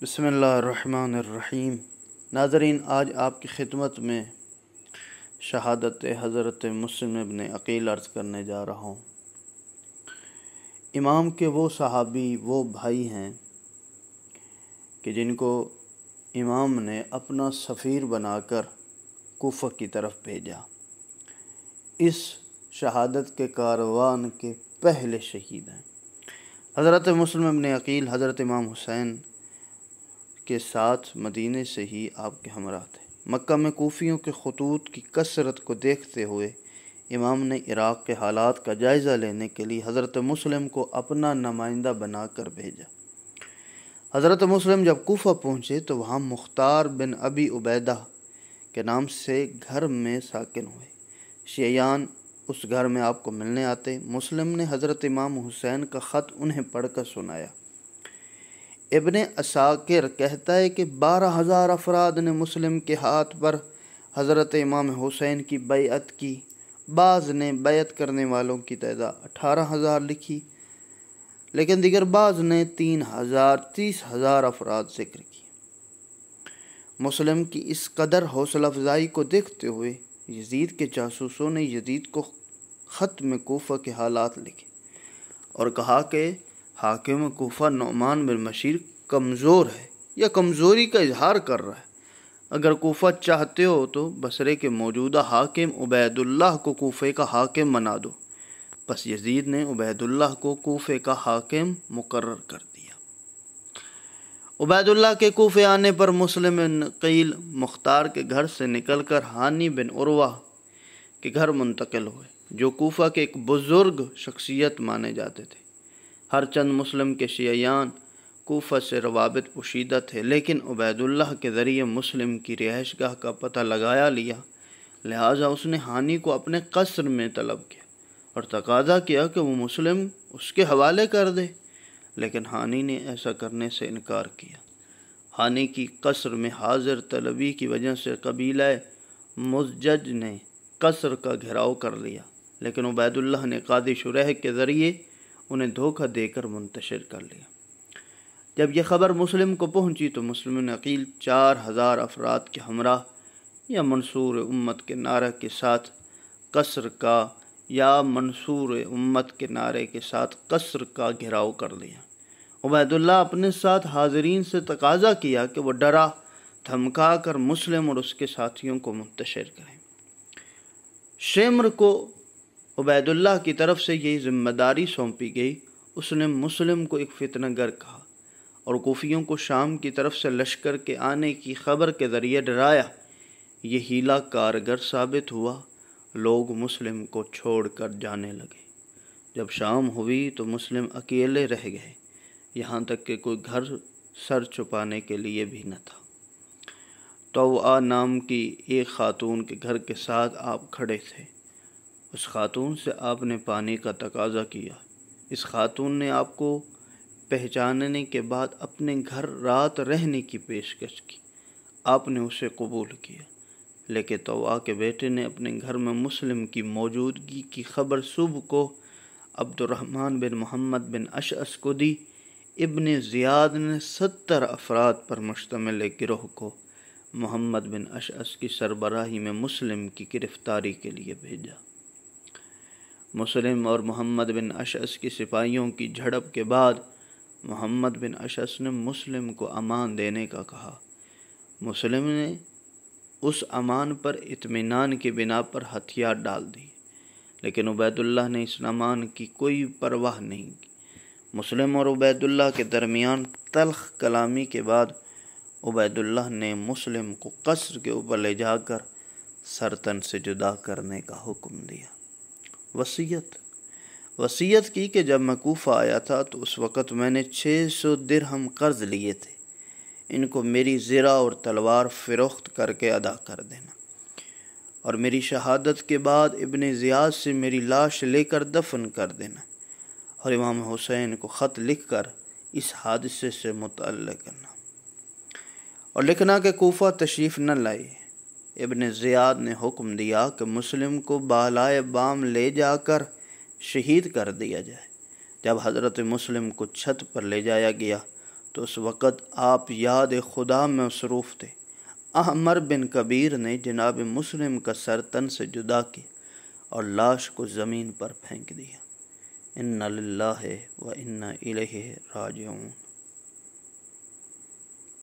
بسم اللہ الرحمن الرحیم۔ ناظرین، آج آپ کی خدمت میں شہادت حضرت مسلم ابن عقیل عرض کرنے جا رہا ہوں۔ امام کے وہ صحابی، وہ بھائی ہیں کہ جن کو امام نے اپنا سفیر بنا کر کوفہ کی طرف بھیجا۔ اس شہادت کے کاروان کے پہلے شہید ہیں۔ حضرت مسلم ابن عقیل حضرت امام حسین کے ساتھ مدینے سے ہی آپ کے ہمراہ تھے۔ مکہ میں کوفیوں کے خطوط کی کثرت کو دیکھتے ہوئے امام نے عراق کے حالات کا جائزہ لینے کے لیے حضرت مسلم کو اپنا نمائندہ بنا کر بھیجا۔ حضرت مسلم جب کوفہ پہنچے تو وہاں مختار بن ابی عبیدہ کے نام سے گھر میں ساکن ہوئے۔ شیعیان اس گھر میں آپ کو ملنے آتے۔ مسلم نے حضرت امام حسین کا خط انہیں پڑھ کر سنایا۔ ابن عساکر کہتا ہے کہ 12,000 افراد نے مسلم کے ہاتھ پر حضرت امام حسین کی بیعت کی۔ بعض نے بیعت کرنے والوں کی تعداد 18,000 لکھی، لیکن دیگر بعض نے 30,000 افراد ذکر کی۔ مسلم کی اس قدر حوصلہ افزائی کو دیکھتے ہوئے یزید کے جاسوسوں نے یزید کو خط میں کوفہ کے حالات لکھے اور کہا کہ حاکم کوفہ نعمان بن بشیر کمزور ہے یا کمزوری کا اظہار کر رہا ہے۔ اگر کوفہ چاہتے ہو تو بصرے کے موجودہ حاکم عبید اللہ کو کوفے کا حاکم بنا دو۔ بس یزید نے عبید اللہ کو کوفے کا حاکم مقرر کر دیا۔ عبید اللہ کے کوفے آنے پر مسلم بن عقیل مختار کے گھر سے نکل کر ہانی بن عروہ کے گھر منتقل ہوئے، جو کوفہ کے ایک بزرگ شخصیت مانے جاتے تھے۔ ہر چند مسلم کے شیعیان کوفہ سے روابط پوشیدہ تھے، لیکن عبید اللہ کے ذریعے مسلم کی رہائش گاہ کا پتہ لگایا لیا، لہٰذا اس نے ہانی کو اپنے قصر میں طلب کیا اور تقاضا کیا کہ وہ مسلم اس کے حوالے کر دے، لیکن ہانی نے ایسا کرنے سے انکار کیا۔ ہانی کی قصر میں حاضر طلبی کی وجہ سے قبیلہ مزجج نے قصر کا گھیراؤ کر لیا، لیکن عبید اللہ نے قاضی شریح کے ذریعے انہیں دھوکہ دے کر منتشر کر لیا۔ جب یہ خبر مسلم کو پہنچی تو مسلم بن عقیل 4,000 افراد کے ہمراہ یا منصور امت کے نعرے کے ساتھ قصر کا گھیراؤ کر لیا۔ عبید اللہ اپنے ساتھ حاضرین سے تقاضا کیا کہ وہ ڈرا دھمکا کر مسلم اور اس کے ساتھیوں کو منتشر کریں۔ شمر کو عبید اللہ کی طرف سے یہی ذمہ داری سونپی گئی۔ اس نے مسلم کو ایک فتنہ گر کہا اور کوفیوں کو شام کی طرف سے لشکر کے آنے کی خبر کے ذریعے ڈرایا۔ یہ ہیلہ کارگر ثابت ہوا۔ لوگ مسلم کو چھوڑ کر جانے لگے۔ جب شام ہوئی تو مسلم اکیلے رہ گئے، یہاں تک کہ کوئی گھر سر چھپانے کے لیے بھی نہ تھا۔ توآ نام کی ایک خاتون کے گھر کے ساتھ آپ کھڑے تھے۔ اس خاتون سے آپ نے پانی کا تقاضا کیا۔ اس خاتون نے آپ کو پہچاننے کے بعد اپنے گھر رات رہنے کی پیشکش کی۔ آپ نے اسے قبول کیا، لیکن توآ کے بیٹے نے اپنے گھر میں مسلم کی موجودگی کی خبر صبح کو عبد الرحمن بن محمد بن اشعث کو دی۔ ابن زیاد نے 70 افراد پر مشتمل ایک گروہ کو محمد بن اشعث کی سربراہی میں مسلم کی گرفتاری کے لیے بھیجا۔ مسلم اور محمد بن اشعث کی سپاہیوں کی جھڑپ کے بعد محمد بن اشعث نے مسلم کو امان دینے کا کہا۔ مسلم نے اس امان پر اطمینان کی بنا پر ہتھیار ڈال دیے، لیکن عبید اللہ نے اس امان کی کوئی پرواہ نہیں کی۔ مسلم اور عبید اللہ کے درمیان تلخ کلامی کے بعد عبید اللہ نے مسلم کو قصر کے اوپر لے جا کر سرتن سے جدا کرنے کا حکم دیا۔ وصیت کی کہ جب میں کوفہ آیا تھا تو اس وقت میں نے 600 درہم قرض لیے تھے، ان کو میری زرہ اور تلوار فروخت کر کے ادا کر دینا، اور میری شہادت کے بعد ابن زیاد سے میری لاش لے کر دفن کر دینا، اور امام حسین کو خط لکھ کر اس حادثے سے مطلع کرنا اور لکھنا کہ کوفہ تشریف نہ لائے۔ ابن زیاد نے حکم دیا کہ مسلم کو بالائے بام لے جا کر شہید کر دیا جائے۔ جب حضرت مسلم کو چھت پر لے جایا گیا تو تو اس وقت آپ یاد خدا میں مصروف تھے۔ احمر بن کبیر نے جناب مسلم کا سر تن سے جدا کیا اور لاش کو زمین پر پھینک دیا۔ انا للہ و انا الیہ راجعون۔